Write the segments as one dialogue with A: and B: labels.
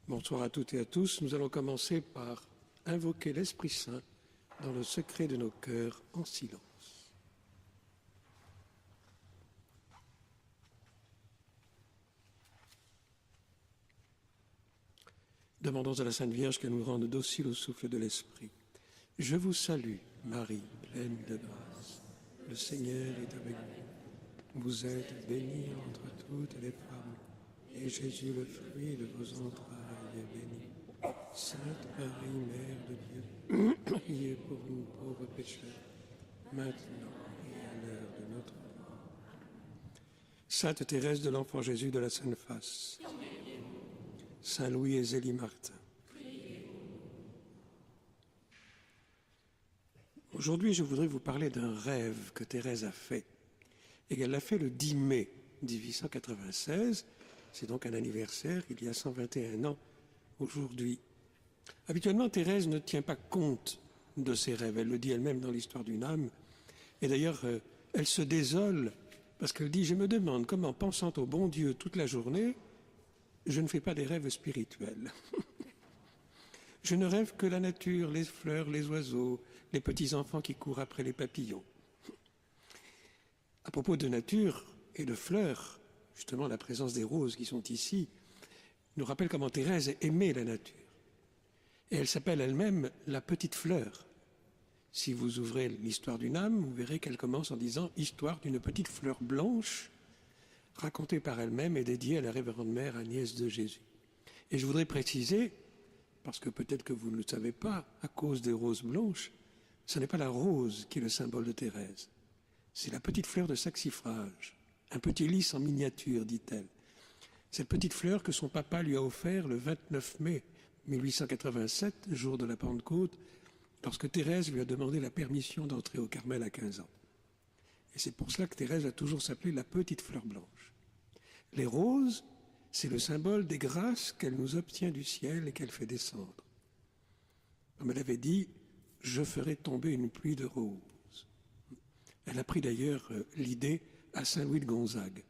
A: Bonsoir à toutes et à tous. Nous allons commencer par invoquer l'Esprit Saint dans le secret de nos cœurs en silence. Demandons à la Sainte Vierge qu'elle nous rende dociles au souffle de l'Esprit. Je vous salue, Marie, pleine de grâce. Le Seigneur est avec vous. Vous êtes bénie entre toutes les femmes, et Jésus, le fruit de vos entrailles, est béni. Sainte Marie, Mère de Dieu, priez pour nous pauvres pécheurs, maintenant et à l'heure de notre mort. Sainte Thérèse de l'Enfant Jésus de la Sainte Face, Saint Louis et Zélie Martin. Aujourd'hui, je voudrais vous parler d'un rêve que Thérèse a fait, et qu'elle l'a fait le 10 mai 1896. C'est donc un anniversaire, il y a 121 ans aujourd'hui. Habituellement, Thérèse ne tient pas compte de ses rêves. Elle le dit elle-même dans l'Histoire d'une âme. Et d'ailleurs, elle se désole parce qu'elle dit « Je me demande comment, pensant au bon Dieu toute la journée, je ne fais pas des rêves spirituels. Je ne rêve que la nature, les fleurs, les oiseaux, les petits-enfants qui courent après les papillons. » À propos de nature et de fleurs, justement la présence des roses qui sont ici nous rappelle comment Thérèse aimait la nature. Et elle s'appelle elle-même la petite fleur. Si vous ouvrez l'Histoire d'une âme, vous verrez qu'elle commence en disant « Histoire d'une petite fleur blanche » racontée par elle-même et dédiée à la révérende mère Agnès de Jésus. Et je voudrais préciser, parce que peut-être que vous ne le savez pas, à cause des roses blanches, ce n'est pas la rose qui est le symbole de Thérèse. C'est la petite fleur de saxifrage, un petit lys en miniature, dit-elle. Cette petite fleur que son papa lui a offert le 29 mai 1887, jour de la Pentecôte, lorsque Thérèse lui a demandé la permission d'entrer au Carmel à 15 ans. Et c'est pour cela que Thérèse a toujours s'appelé la petite fleur blanche. Les roses, c'est le symbole des grâces qu'elle nous obtient du ciel et qu'elle fait descendre. Comme elle avait dit, « Je ferai tomber une pluie de roses ». Elle a pris d'ailleurs l'idée à Saint-Louis de Gonzague.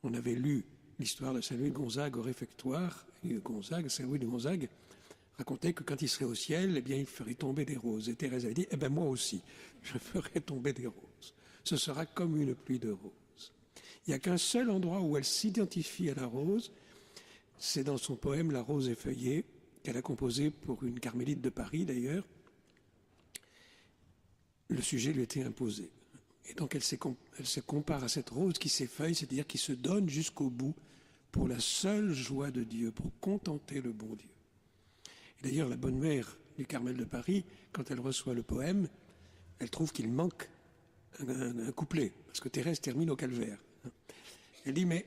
A: On avait lu l'histoire de Saint-Louis de Gonzague au réfectoire, et Saint-Louis de Gonzague racontait que quand il serait au ciel, eh bien, il ferait tomber des roses. Et Thérèse a dit, eh bien, moi aussi, je ferai tomber des roses. Ce sera comme une pluie de roses. Il n'y a qu'un seul endroit où elle s'identifie à la rose, c'est dans son poème « La rose effeuillée » qu'elle a composé pour une carmélite de Paris, d'ailleurs. Le sujet lui était imposé. Et donc elle se compare à cette rose qui s'effeuille, c'est-à-dire qui se donne jusqu'au bout pour la seule joie de Dieu, pour contenter le bon Dieu. Et d'ailleurs, la bonne mère du Carmel de Paris, quand elle reçoit le poème, elle trouve qu'il manque un couplet, parce que Thérèse termine au calvaire. Elle dit, mais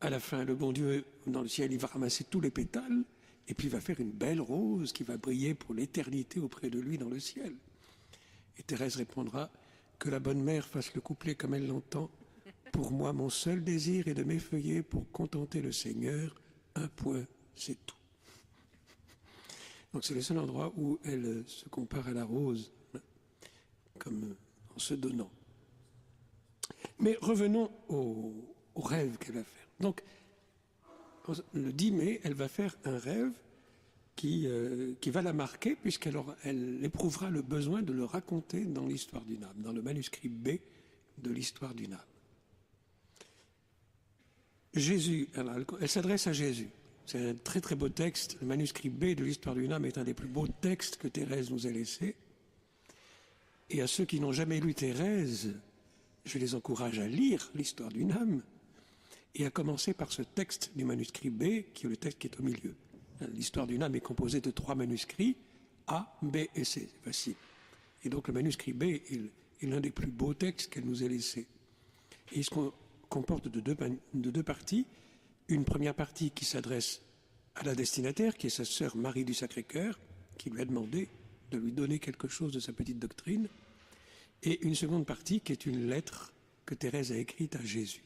A: à la fin, le bon Dieu, dans le ciel, il va ramasser tous les pétales, et puis il va faire une belle rose qui va briller pour l'éternité auprès de lui dans le ciel. Et Thérèse répondra, que la bonne mère fasse le couplet comme elle l'entend. Pour moi, mon seul désir est de m'effeuiller pour contenter le Seigneur. Un point, c'est tout. Donc c'est le seul endroit où elle se compare à la rose, comme en se donnant. Mais revenons au rêve qu'elle va faire. Donc, le 10 mai, elle va faire un rêve qui va la marquer, puisqu'elle éprouvera le besoin de le raconter dans l'Histoire d'une âme, dans le manuscrit B de l'Histoire d'une âme. Jésus, elle s'adresse à Jésus. C'est un très très beau texte. Le manuscrit B de l'Histoire d'une âme est un des plus beaux textes que Thérèse nous a laissés. Et à ceux qui n'ont jamais lu Thérèse, je les encourage à lire l'Histoire d'une âme et à commencer par ce texte du manuscrit B, qui est le texte qui est au milieu. L'Histoire d'une âme est composée de 3 manuscrits, A, B et C, c'est facile. Et donc le manuscrit B est l'un des plus beaux textes qu'elle nous ait laissés. Et il se comporte de deux parties. Une première partie qui s'adresse à la destinataire, qui est sa sœur Marie du Sacré-Cœur, qui lui a demandé de lui donner quelque chose de sa petite doctrine. Et une seconde partie qui est une lettre que Thérèse a écrite à Jésus.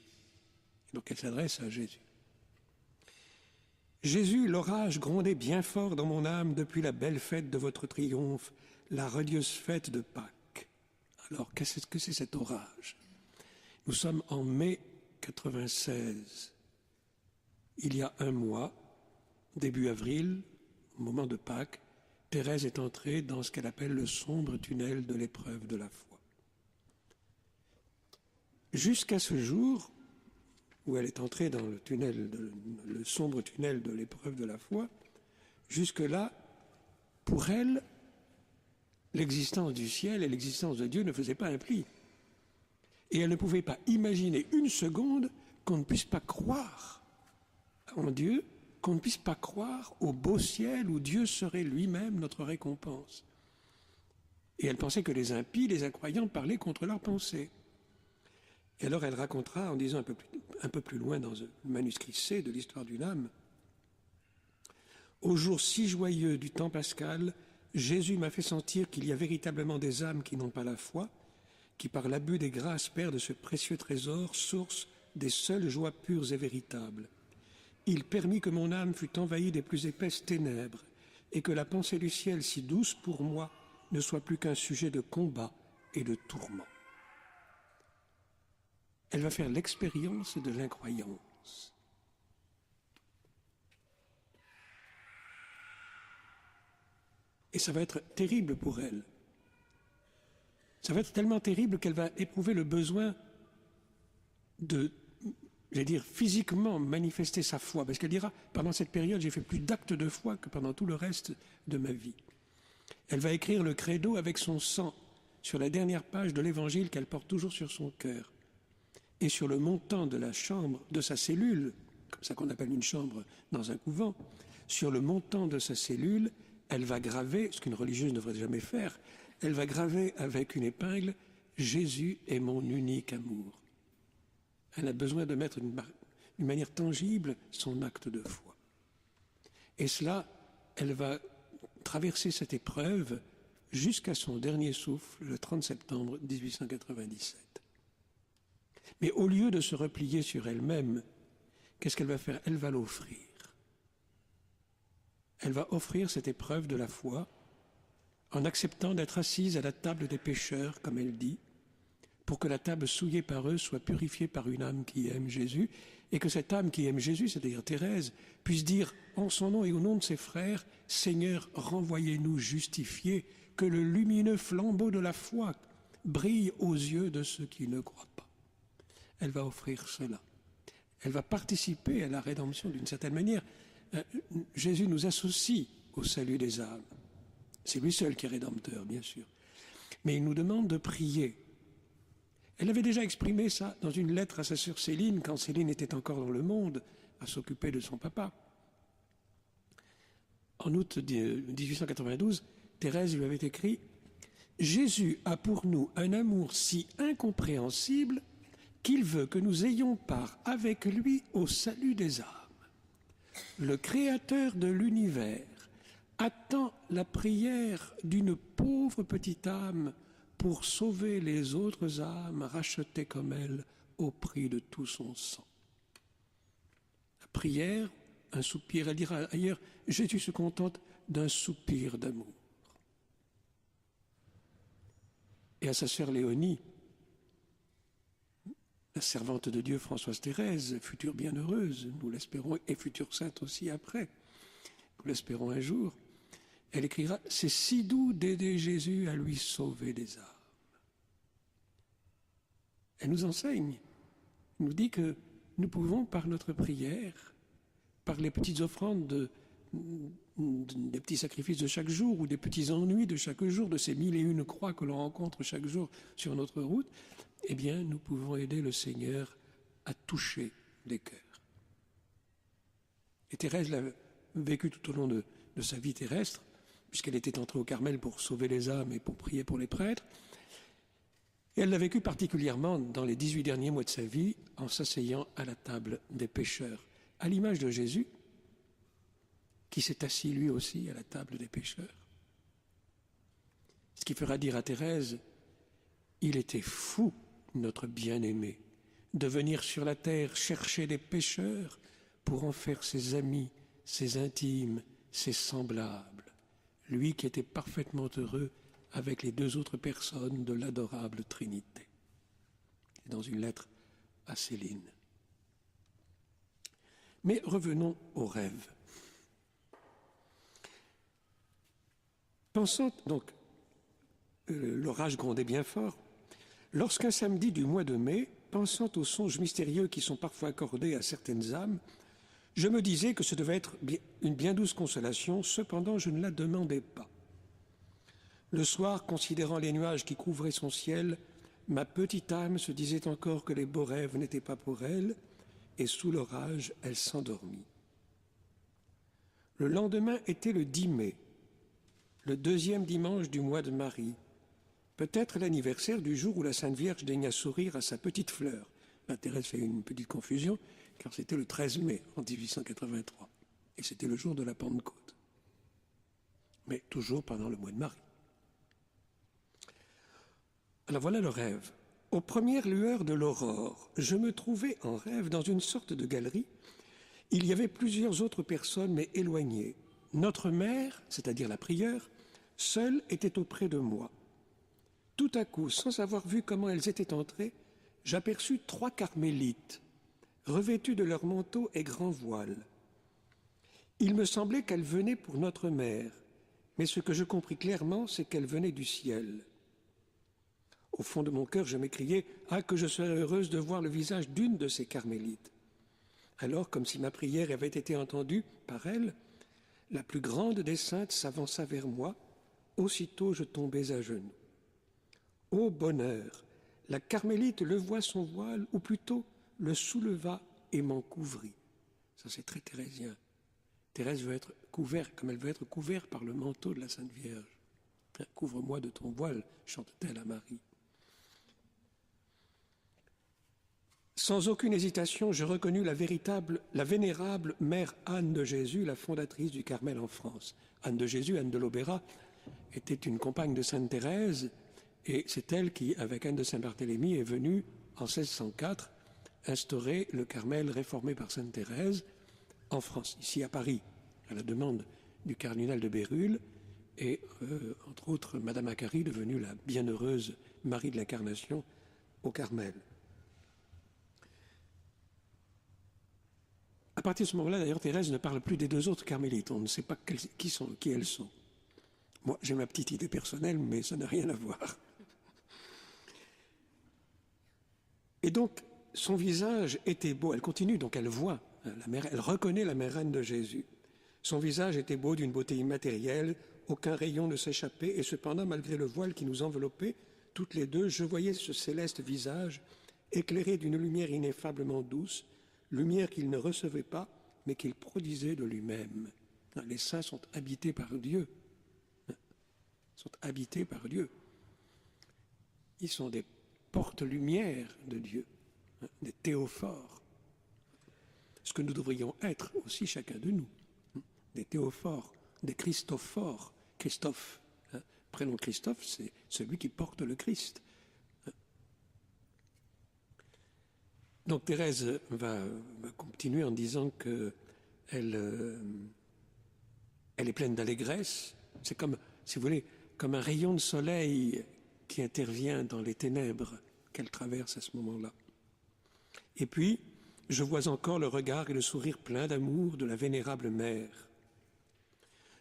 A: Et donc elle s'adresse à Jésus. Jésus, l'orage grondait bien fort dans mon âme depuis la belle fête de votre triomphe, la radieuse fête de Pâques. Alors, qu'est-ce que c'est cet orage? Nous sommes en mai 96. Il y a un mois, début avril, au moment de Pâques, Thérèse est entrée dans ce qu'elle appelle le sombre tunnel de l'épreuve de la foi. Jusqu'à ce jour où elle est entrée dans le sombre tunnel de l'épreuve de la foi, jusque-là, pour elle, l'existence du ciel et l'existence de Dieu ne faisaient pas un pli. Et elle ne pouvait pas imaginer une seconde qu'on ne puisse pas croire en Dieu, qu'on ne puisse pas croire au beau ciel où Dieu serait lui-même notre récompense. Et elle pensait que les impies, les incroyants, parlaient contre leurs pensées. Et alors elle racontera, en disant un peu plus loin dans le manuscrit C de l'histoire d'une âme, « Au jour si joyeux du temps pascal, Jésus m'a fait sentir qu'il y a véritablement des âmes qui n'ont pas la foi, qui par l'abus des grâces perdent ce précieux trésor, source des seules joies pures et véritables. Il permit que mon âme fût envahie des plus épaisses ténèbres et que la pensée du ciel si douce pour moi ne soit plus qu'un sujet de combat et de tourment. » Elle va faire l'expérience de l'incroyance. Et ça va être terrible pour elle. Ça va être tellement terrible qu'elle va éprouver le besoin de, physiquement manifester sa foi. Parce qu'elle dira, pendant cette période, j'ai fait plus d'actes de foi que pendant tout le reste de ma vie. Elle va écrire le credo avec son sang sur la dernière page de l'évangile qu'elle porte toujours sur son cœur. Et sur le montant de la chambre, de sa cellule, comme ça qu'on appelle une chambre dans un couvent, sur le montant de sa cellule, elle va graver, ce qu'une religieuse ne devrait jamais faire, elle va graver avec une épingle « Jésus est mon unique amour ». Elle a besoin de mettre d'une manière tangible son acte de foi. Et cela, elle va traverser cette épreuve jusqu'à son dernier souffle, le 30 septembre 1897. Mais au lieu de se replier sur elle-même, qu'est-ce qu'elle va faire? Elle va l'offrir. Elle va offrir cette épreuve de la foi en acceptant d'être assise à la table des pécheurs, comme elle dit, pour que la table souillée par eux soit purifiée par une âme qui aime Jésus, et que cette âme qui aime Jésus, c'est-à-dire Thérèse, puisse dire en son nom et au nom de ses frères, « Seigneur, renvoyez-nous justifiés, que le lumineux flambeau de la foi brille aux yeux de ceux qui ne croient pas. » Elle va offrir cela. Elle va participer à la rédemption d'une certaine manière. Jésus nous associe au salut des âmes. C'est lui seul qui est rédempteur, bien sûr. Mais il nous demande de prier. Elle avait déjà exprimé ça dans une lettre à sa sœur Céline, quand Céline était encore dans le monde, à s'occuper de son papa. En août 1892, Thérèse lui avait écrit « Jésus a pour nous un amour si incompréhensible qu'il veut que nous ayons part avec lui au salut des âmes. Le Créateur de l'univers attend la prière d'une pauvre petite âme pour sauver les autres âmes rachetées comme elle au prix de tout son sang. » La prière, un soupir, elle dira ailleurs, Jésus se contente d'un soupir d'amour. Et à sa sœur Léonie, la servante de Dieu Françoise Thérèse, future bienheureuse, nous l'espérons, et future sainte aussi après, nous l'espérons un jour, elle écrira « C'est si doux d'aider Jésus à lui sauver des âmes. » Elle nous enseigne, elle nous dit que nous pouvons, par notre prière, par les petites offrandes des petits sacrifices de chaque jour ou des petits ennuis de chaque jour, de ces 1001 croix que l'on rencontre chaque jour sur notre route, eh bien, nous pouvons aider le Seigneur à toucher les cœurs. Et Thérèse l'a vécu tout au long de sa vie terrestre, puisqu'elle était entrée au Carmel pour sauver les âmes et pour prier pour les prêtres. Et elle l'a vécu particulièrement dans les 18 derniers mois de sa vie, en s'asseyant à la table des pécheurs, à l'image de Jésus, qui s'est assis lui aussi à la table des pécheurs. Ce qui fera dire à Thérèse, il était fou, notre bien-aimé, de venir sur la terre chercher des pécheurs pour en faire ses amis, ses intimes, ses semblables, lui qui était parfaitement heureux avec les deux autres personnes de l'adorable Trinité. Et dans une lettre à Céline. Mais revenons au rêve. Pensant, donc, l'orage grondait bien fort, lorsqu'un samedi du mois de mai, pensant aux songes mystérieux qui sont parfois accordés à certaines âmes, je me disais que ce devait être une bien douce consolation, cependant je ne la demandais pas. Le soir, considérant les nuages qui couvraient son ciel, ma petite âme se disait encore que les beaux rêves n'étaient pas pour elle, et sous l'orage, elle s'endormit. Le lendemain était le 10 mai, le deuxième dimanche du mois de Marie, peut-être l'anniversaire du jour où la Sainte Vierge daigna sourire à sa petite fleur. Là, Thérèse fait une petite confusion, car c'était le 13 mai en 1883, et c'était le jour de la Pentecôte, mais toujours pendant le mois de Marie. Alors voilà le rêve. Aux premières lueurs de l'aurore, je me trouvais en rêve dans une sorte de galerie. Il y avait plusieurs autres personnes, mais éloignées. Notre mère, c'est-à-dire la prieure, seule était auprès de moi. Tout à coup, sans avoir vu comment elles étaient entrées, j'aperçus 3 carmélites, revêtues de leurs manteaux et grands voiles. Il me semblait qu'elles venaient pour notre mère, mais ce que je compris clairement, c'est qu'elles venaient du ciel. Au fond de mon cœur, je m'écriais « Ah, que je serais heureuse de voir le visage d'une de ces carmélites !» Alors, comme si ma prière avait été entendue par elle, la plus grande des saintes s'avança vers moi. Aussitôt, je tombais à genoux. Ô bonheur! La carmélite leva son voile, ou plutôt le souleva et m'en couvrit. Ça, c'est très thérésien. Thérèse veut être couverte, comme elle veut être couverte par le manteau de la Sainte Vierge. « Couvre-moi de ton voile », chante-t-elle à Marie. Sans aucune hésitation, je reconnus la vénérable mère Anne de Jésus, la fondatrice du Carmel en France. Anne de Jésus, Anne de l'Aubéra, était une compagne de Sainte Thérèse, et c'est elle qui, avec Anne de Saint-Barthélemy, est venue en 1604 instaurer le Carmel réformé par Sainte Thérèse en France, ici à Paris, à la demande du cardinal de Bérulle, et entre autres Madame Acquary, devenue la bienheureuse Marie de l'Incarnation au Carmel. À partir de ce moment-là, d'ailleurs, Thérèse ne parle plus des 2 autres carmélites. On ne sait pas qui elles sont. Moi, j'ai ma petite idée personnelle, mais ça n'a rien à voir. Et donc, son visage était beau. Elle continue, donc elle voit, elle reconnaît la mère Anne de Jésus. Son visage était beau d'une beauté immatérielle, aucun rayon ne s'échappait, et cependant, malgré le voile qui nous enveloppait, toutes les deux, je voyais ce céleste visage éclairé d'une lumière ineffablement douce, lumière qu'il ne recevait pas, mais qu'il produisait de lui-même. Les saints sont habités par Dieu. Sont habités par Dieu. Ils sont des porte-lumière de Dieu, des théophores. Ce que nous devrions être aussi chacun de nous, des théophores, des christophores. Christophe, prénom Christophe, c'est celui qui porte le Christ. Donc Thérèse va continuer en disant qu'elle est pleine d'allégresse. C'est comme, si vous voulez, comme un rayon de soleil qui intervient dans les ténèbres qu'elle traverse à ce moment-là. Et puis, je vois encore le regard et le sourire plein d'amour de la vénérable mère.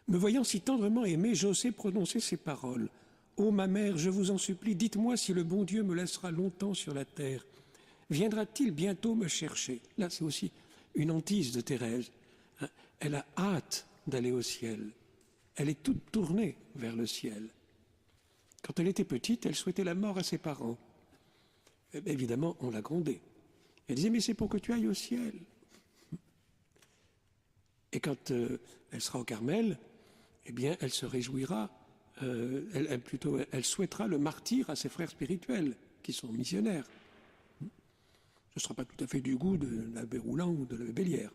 A: Me voyant si tendrement aimée, j'osais prononcer ces paroles. « Ô ma mère, je vous en supplie, dites-moi si le bon Dieu me laissera longtemps sur la terre. Viendra-t-il bientôt me chercher ?» Là, c'est aussi une hantise de Thérèse. Elle a hâte d'aller au ciel. Elle est toute tournée vers le ciel. Quand elle était petite, elle souhaitait la mort à ses parents. Évidemment, on l'a grondée. Elle disait « Mais c'est pour que tu ailles au ciel. » Et quand elle sera au Carmel, eh bien, elle se réjouira, elle souhaitera le martyre à ses frères spirituels, qui sont missionnaires. Ce ne sera pas tout à fait du goût de l'abbé Roulant ou de l'abbé Bélière.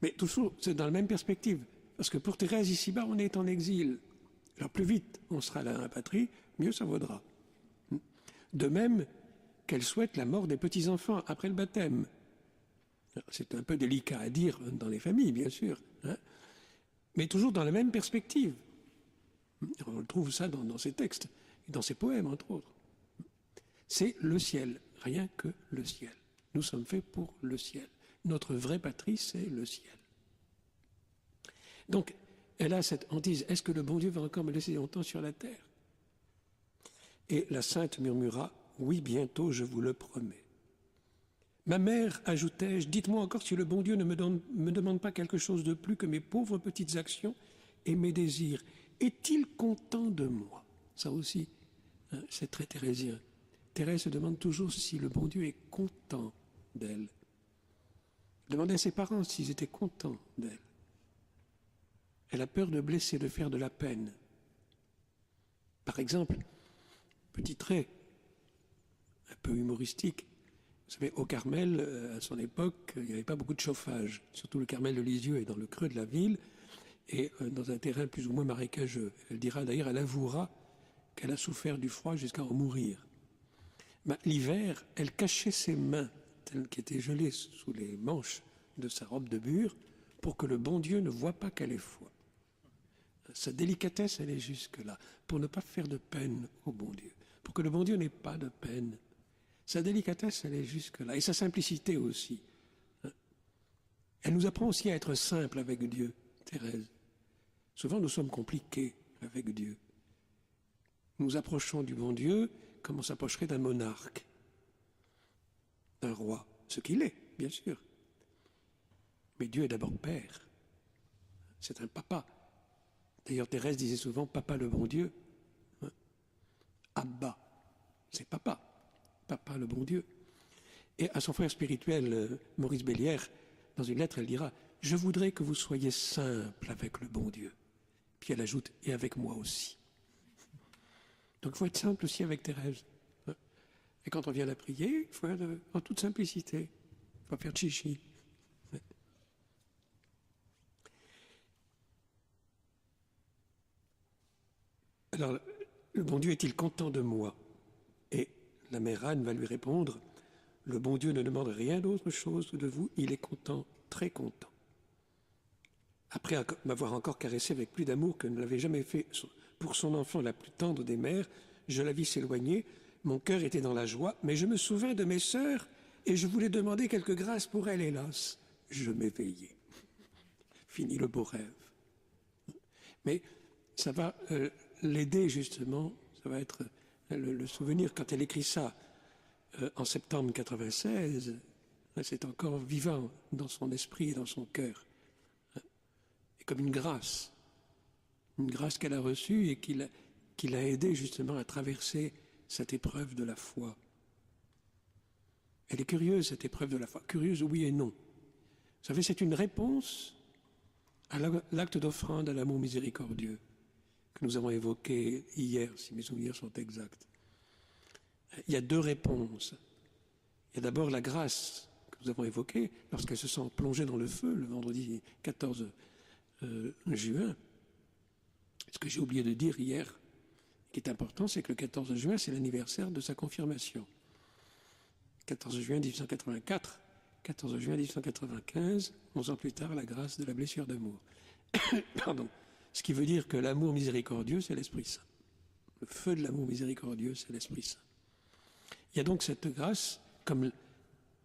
A: Mais toujours, c'est dans la même perspective. Parce que pour Thérèse, ici-bas, on est en exil. Alors plus vite on sera là à la patrie, mieux ça vaudra. De même qu'elle souhaite la mort des petits-enfants après le baptême. C'est un peu délicat à dire dans les familles, bien sûr, mais toujours dans la même perspective. On trouve ça dans ses textes, et dans ses poèmes, entre autres. C'est le ciel, rien que le ciel. Nous sommes faits pour le ciel. Notre vraie patrie, c'est le ciel. Donc, elle a cette hantise, est-ce que le bon Dieu va encore me laisser longtemps sur la terre? Et la sainte murmura, oui, bientôt, je vous le promets. Ma mère, ajoutai-je, dites-moi encore si le bon Dieu ne me demande pas quelque chose de plus que mes pauvres petites actions et mes désirs. Est-il content de moi? Ça aussi, hein, c'est très thérésien. Thérèse se demande toujours si le bon Dieu est content d'elle. Elle demandait à ses parents s'ils étaient contents d'elle. Elle a peur de blesser, de faire de la peine. Par exemple, petit trait un peu humoristique, vous savez, au Carmel, à son époque, il n'y avait pas beaucoup de chauffage, surtout le Carmel de Lisieux est dans le creux de la ville et dans un terrain plus ou moins marécageux. Elle dira d'ailleurs, elle avouera qu'elle a souffert du froid jusqu'à en mourir. Ben, l'hiver, elle cachait ses mains, telles qu'elles étaient gelées sous les manches de sa robe de bure, pour que le bon Dieu ne voie pas qu'elle ait froid. Sa délicatesse, elle est jusque-là, pour ne pas faire de peine au bon Dieu, pour que le bon Dieu n'ait pas de peine. Sa délicatesse, elle est jusque-là, et sa simplicité aussi. Elle nous apprend aussi à être simple avec Dieu, Thérèse. Souvent, nous sommes compliqués avec Dieu. Nous approchons du bon Dieu comme on s'approcherait d'un monarque, d'un roi, ce qu'il est, bien sûr. Mais Dieu est d'abord Père. C'est un papa. D'ailleurs, Thérèse disait souvent « Papa le bon Dieu ». Abba, c'est papa. Papa le bon Dieu. Et à son frère spirituel, Maurice Bélière, dans une lettre, elle dira « Je voudrais que vous soyez simple avec le bon Dieu ». Puis elle ajoute « Et avec moi aussi ». Donc il faut être simple aussi avec Thérèse. Et quand on vient la prier, il faut être en toute simplicité. Il ne faut pas faire chichi. Alors, le bon Dieu est-il content de moi? Et la mère Anne va lui répondre, le bon Dieu ne demande rien d'autre chose de vous, il est content, très content. Après m'avoir encore caressé avec plus d'amour que ne l'avait jamais fait pour son enfant la plus tendre des mères, je la vis s'éloigner, mon cœur était dans la joie, mais je me souvins de mes sœurs et je voulais demander quelque grâce pour elles, hélas. Je m'éveillais. Fini le beau rêve. Mais ça va l'aider justement, ça va être le souvenir quand elle écrit ça en septembre 96, c'est encore vivant dans son esprit et dans son cœur. Et comme une grâce qu'elle a reçue et qui l'a aidée justement à traverser cette épreuve de la foi. Elle est curieuse, cette épreuve de la foi. Curieuse, oui et non. Vous savez, c'est une réponse à l'acte d'offrande à l'amour miséricordieux que nous avons évoqué hier, si mes souvenirs sont exacts. Il y a deux réponses. Il y a d'abord la grâce que nous avons évoquée lorsqu'elle se sent plongée dans le feu le vendredi 14 juin. Ce que j'ai oublié de dire hier, qui est important, c'est que le 14 juin, c'est l'anniversaire de sa confirmation. 14 juin 1884, 14 juin 1895, 11 ans plus tard, la grâce de la blessure d'amour. Pardon. Ce qui veut dire que l'amour miséricordieux, c'est l'Esprit Saint. Le feu de l'amour miséricordieux, c'est l'Esprit Saint. Il y a donc cette grâce, comme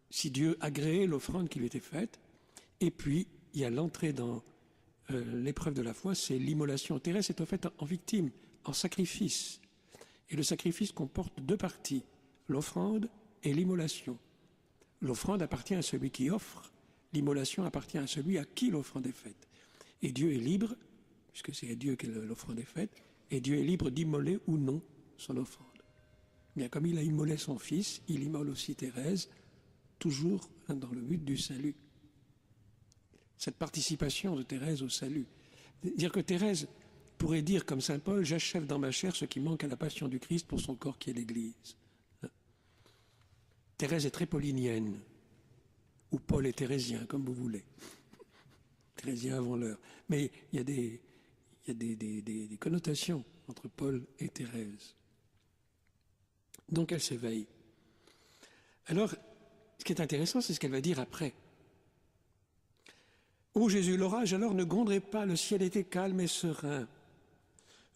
A: si Dieu agréait l'offrande qui lui était faite, et puis il y a l'entrée dans l'épreuve de la foi, c'est l'immolation. Thérèse est en fait en victime, en sacrifice. Et le sacrifice comporte deux parties, l'offrande et l'immolation. L'offrande appartient à celui qui offre, l'immolation appartient à celui à qui l'offrande est faite. Et Dieu est libre, puisque c'est à Dieu que l'offrande est faite, et Dieu est libre d'immoler ou non son offrande. Bien comme il a immolé son fils, il immole aussi Thérèse, toujours dans le but du salut. Cette participation de Thérèse au salut. Dire que Thérèse pourrait dire comme saint Paul, j'achève dans ma chair ce qui manque à la passion du Christ pour son corps qui est l'Église. Thérèse est très paulinienne, ou Paul est thérésien, comme vous voulez. Thérésien avant l'heure. Mais il y a des connotations entre Paul et Thérèse. Donc elle s'éveille. Alors, ce qui est intéressant, c'est ce qu'elle va dire après. Ô Jésus, l'orage alors ne gronderait pas, le ciel était calme et serein.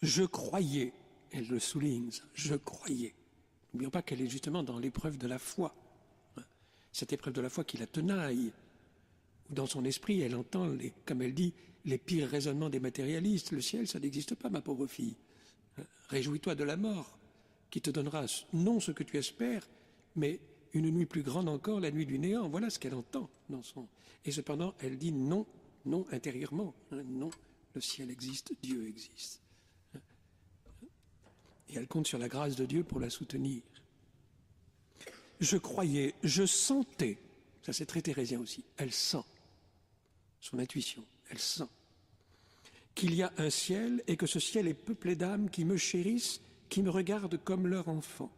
A: Je croyais, elle le souligne, je croyais. N'oublions pas qu'elle est justement dans l'épreuve de la foi. Cette épreuve de la foi qui la tenaille. Dans son esprit, elle entend, comme elle dit, les pires raisonnements des matérialistes. Le ciel, ça n'existe pas, ma pauvre fille. Réjouis-toi de la mort, qui te donnera non ce que tu espères, mais une nuit plus grande encore, la nuit du néant. Voilà ce qu'elle entend dans son... Et cependant, elle dit non, non intérieurement. Non, le ciel existe, Dieu existe. Et elle compte sur la grâce de Dieu pour la soutenir. Je croyais, je sentais, ça c'est très thérésien aussi, elle sent, son intuition, elle sent qu'il y a un ciel et que ce ciel est peuplé d'âmes qui me chérissent, qui me regardent comme leur enfant.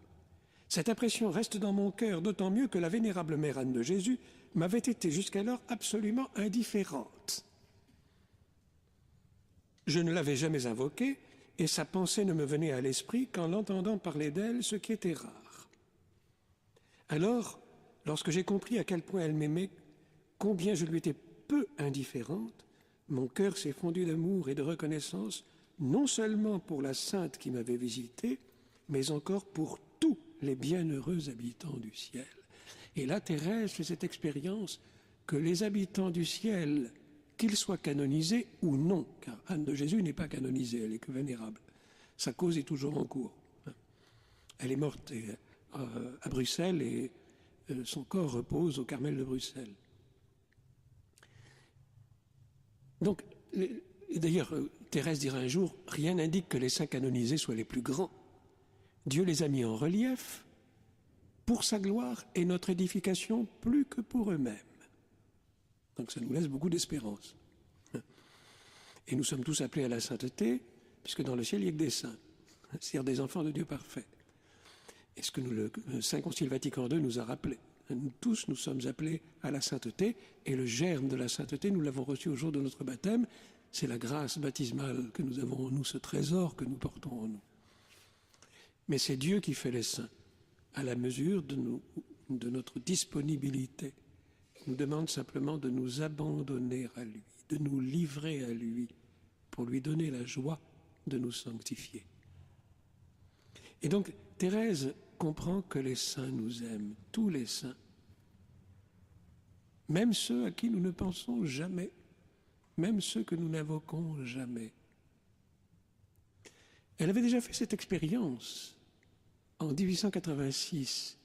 A: Cette impression reste dans mon cœur, d'autant mieux que la vénérable mère Anne de Jésus m'avait été jusqu'alors absolument indifférente. Je ne l'avais jamais invoquée et sa pensée ne me venait à l'esprit qu'en l'entendant parler d'elle, ce qui était rare. Alors, lorsque j'ai compris à quel point elle m'aimait, combien je lui étais peu indifférente, mon cœur s'est fondu d'amour et de reconnaissance, non seulement pour la sainte qui m'avait visité, mais encore pour tous les bienheureux habitants du ciel. Et là, Thérèse fait cette expérience que les habitants du ciel, qu'ils soient canonisés ou non, car Anne de Jésus n'est pas canonisée, elle est que vénérable. Sa cause est toujours en cours. Elle est morte à Bruxelles et son corps repose au Carmel de Bruxelles. Donc, d'ailleurs, Thérèse dira un jour, rien n'indique que les saints canonisés soient les plus grands. Dieu les a mis en relief pour sa gloire et notre édification plus que pour eux-mêmes. Donc ça nous laisse beaucoup d'espérance. Et nous sommes tous appelés à la sainteté, puisque dans le ciel, il n'y a que des saints, c'est-à-dire des enfants de Dieu parfaits. Et ce que le Saint Concile Vatican II nous a rappelé. Nous tous, nous sommes appelés à la sainteté, et le germe de la sainteté, nous l'avons reçu au jour de notre baptême, c'est la grâce baptismale que nous avons en nous, ce trésor que nous portons en nous. Mais c'est Dieu qui fait les saints, à la mesure de notre disponibilité. Il nous demande simplement de nous abandonner à lui, de nous livrer à lui, pour lui donner la joie de nous sanctifier. Et donc, Thérèse comprend que les saints nous aiment, tous les saints, même ceux à qui nous ne pensons jamais, même ceux que nous n'invoquons jamais. Elle avait déjà fait cette expérience en 1886.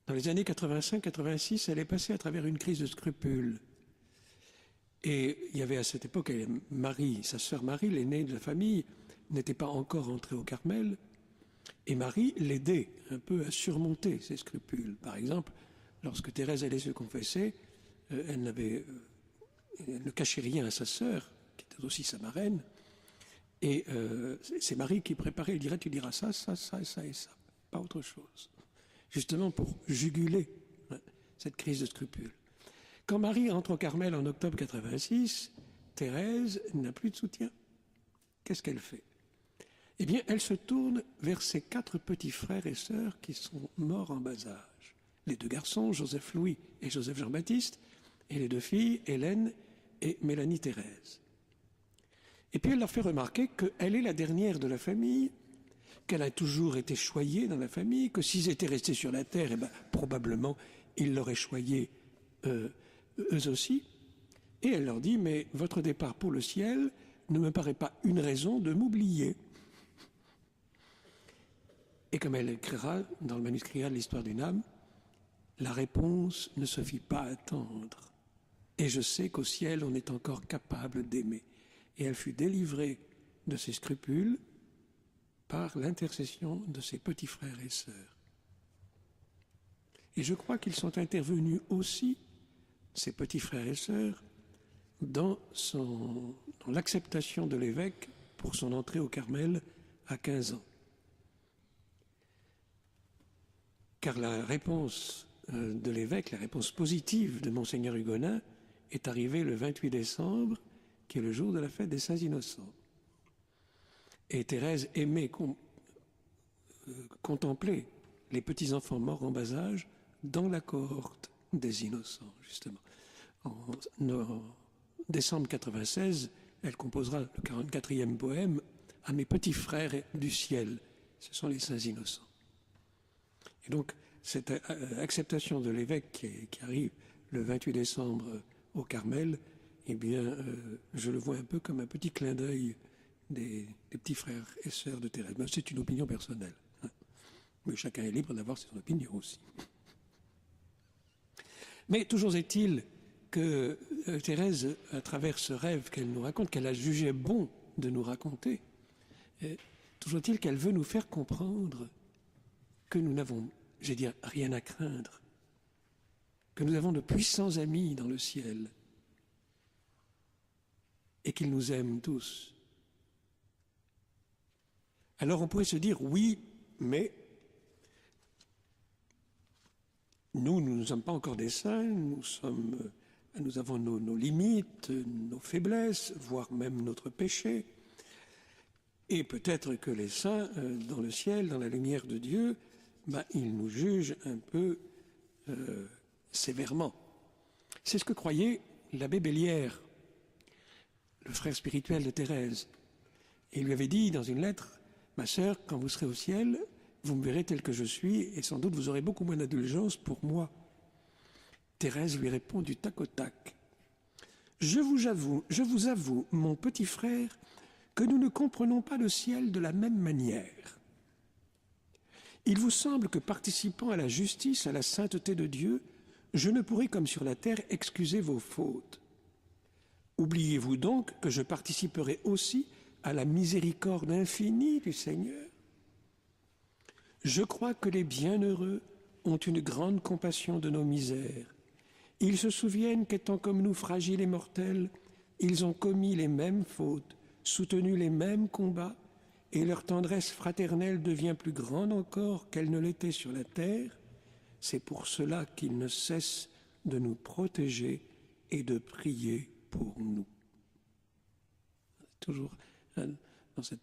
A: Dans les années 85-86, elle est passée à travers une crise de scrupules. Et il y avait à cette époque, Marie, sa sœur Marie, l'aînée de la famille, n'était pas encore entrée au Carmel. Et Marie l'aidait un peu à surmonter ses scrupules. Par exemple, lorsque Thérèse allait se confesser, elle ne cachait rien à sa sœur, qui était aussi sa marraine. Et c'est Marie qui préparait, elle dirait, tu diras ça, ça, ça et ça et ça, pas autre chose. Justement pour juguler cette crise de scrupules. Quand Marie entre au Carmel en octobre 86, Thérèse n'a plus de soutien. Qu'est-ce qu'elle fait ? Eh bien, elle se tourne vers ses 4 petits frères et sœurs qui sont morts en bas âge. Les 2 garçons, Joseph-Louis et Joseph Jean-Baptiste, et les 2 filles, Hélène et Mélanie Thérèse. Et puis elle leur fait remarquer qu'elle est la dernière de la famille, qu'elle a toujours été choyée dans la famille, que s'ils étaient restés sur la terre, eh ben, probablement ils l'auraient choyée eux aussi. Et elle leur dit, mais votre départ pour le ciel ne me paraît pas une raison de m'oublier. Et comme elle écrira dans le manuscrit de l'histoire d'une âme, la réponse ne se fit pas attendre. Et je sais qu'au ciel, on est encore capable d'aimer. Et elle fut délivrée de ses scrupules par l'intercession de ses petits frères et sœurs. Et je crois qu'ils sont intervenus aussi, ses petits frères et sœurs, dans l'acceptation de l'évêque pour son entrée au Carmel à 15 ans. Car la réponse de l'évêque, la réponse positive de Monseigneur Hugonin, est arrivée le 28 décembre, qui est le jour de la fête des Saints Innocents. Et Thérèse aimait contempler les petits-enfants morts en bas âge dans la cohorte des innocents, justement. En décembre 96, elle composera le 44e poème « À mes petits frères du ciel ». Ce sont les Saints Innocents. Et donc, cette acceptation de l'évêque qui arrive le 28 décembre au Carmel eh bien, je le vois un peu comme un petit clin d'œil des petits frères et sœurs de Thérèse. Mais c'est une opinion personnelle, hein. Mais chacun est libre d'avoir son opinion aussi. Mais toujours est-il que Thérèse, à travers ce rêve qu'elle nous raconte, qu'elle a jugé bon de nous raconter, toujours est-il qu'elle veut nous faire comprendre que nous n'avons, j'ai dire, rien à craindre, que nous avons de puissants amis dans le ciel et qu'ils nous aiment tous. Alors on pourrait se dire, oui, mais nous ne sommes pas encore des saints, nous avons nos limites, nos faiblesses, voire même notre péché. Et peut-être que les saints, dans le ciel, dans la lumière de Dieu, ils nous jugent un peu sévèrement. C'est ce que croyait l'abbé Bellière, le frère spirituel de Thérèse. Et il lui avait dit dans une lettre, « Ma sœur, quand vous serez au ciel, vous me verrez tel que je suis, et sans doute vous aurez beaucoup moins d'indulgence pour moi. » Thérèse lui répond du tac au tac. « Je vous avoue, mon petit frère, que nous ne comprenons pas le ciel de la même manière. Il vous semble que participant à la justice, à la sainteté de Dieu, je ne pourrai comme sur la terre excuser vos fautes. Oubliez-vous donc que je participerai aussi à la miséricorde infinie du Seigneur? Je crois que les bienheureux ont une grande compassion de nos misères. Ils se souviennent qu'étant comme nous fragiles et mortels, ils ont commis les mêmes fautes, soutenu les mêmes combats, et leur tendresse fraternelle devient plus grande encore qu'elle ne l'était sur la terre. C'est pour cela qu'ils ne cessent de nous protéger et de prier pour nous. » Toujours dans cette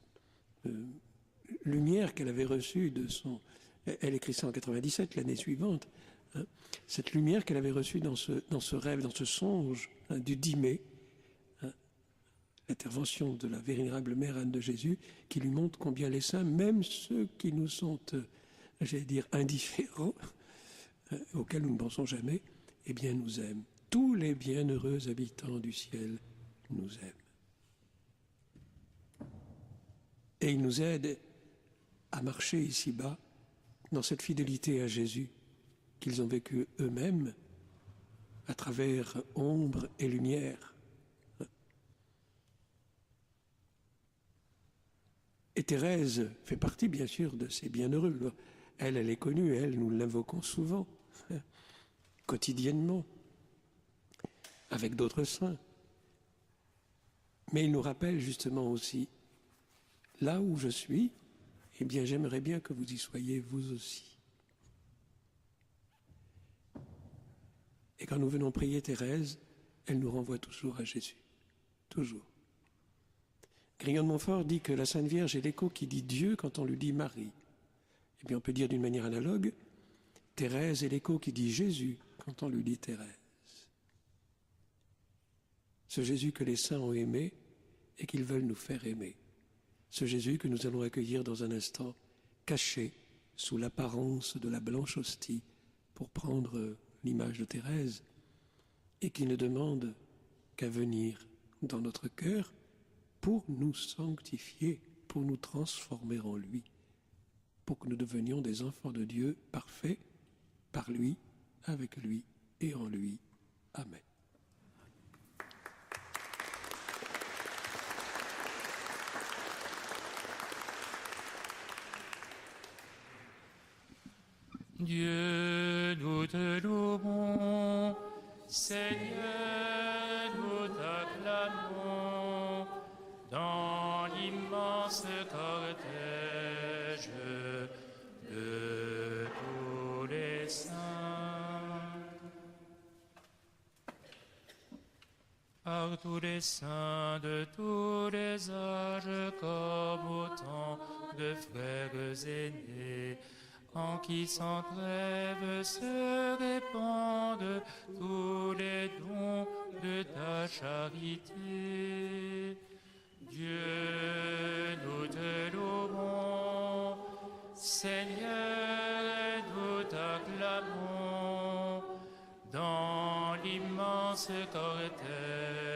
A: lumière qu'elle avait reçue de son... Elle écrit ça en 97, l'année suivante. Hein, cette lumière qu'elle avait reçue dans ce rêve, dans ce songe du 10 mai, l'intervention de la vénérable mère Anne de Jésus, qui lui montre combien les saints, même ceux qui nous sont, j'allais dire, indifférents, auxquels nous ne pensons jamais, eh bien nous aiment. Tous les bienheureux habitants du ciel nous aiment. Et ils nous aident à marcher ici-bas dans cette fidélité à Jésus qu'ils ont vécue eux-mêmes à travers ombre et lumière. Et Thérèse fait partie, bien sûr, de ces bienheureux. Elle est connue, elle, nous l'invoquons souvent, quotidiennement, avec d'autres saints. Mais il nous rappelle justement aussi, là où je suis, eh bien, j'aimerais bien que vous y soyez vous aussi. Et quand nous venons prier Thérèse, elle nous renvoie toujours à Jésus. Toujours. Grignon de Montfort dit que la Sainte Vierge est l'écho qui dit Dieu quand on lui dit Marie. Eh bien, on peut dire d'une manière analogue, Thérèse est l'écho qui dit Jésus quand on lui dit Thérèse. Ce Jésus que les saints ont aimé et qu'ils veulent nous faire aimer. Ce Jésus que nous allons accueillir dans un instant, caché sous l'apparence de la blanche hostie, pour prendre l'image de Thérèse, et qui ne demande qu'à venir dans notre cœur pour nous sanctifier, pour nous transformer en lui, pour que nous devenions des enfants de Dieu parfaits, par lui, avec lui et en lui. Amen.
B: Dieu, nous te louons, Seigneur, nous t'acclamons, dans l'immense cortège de tous les saints. Par tous les saints de tous les âges, comme autant de frères aînés, en qui sans trêve se répandent tous les dons de ta charité. Dieu, nous te louons, Seigneur, nous t'acclamons, dans l'immense cortège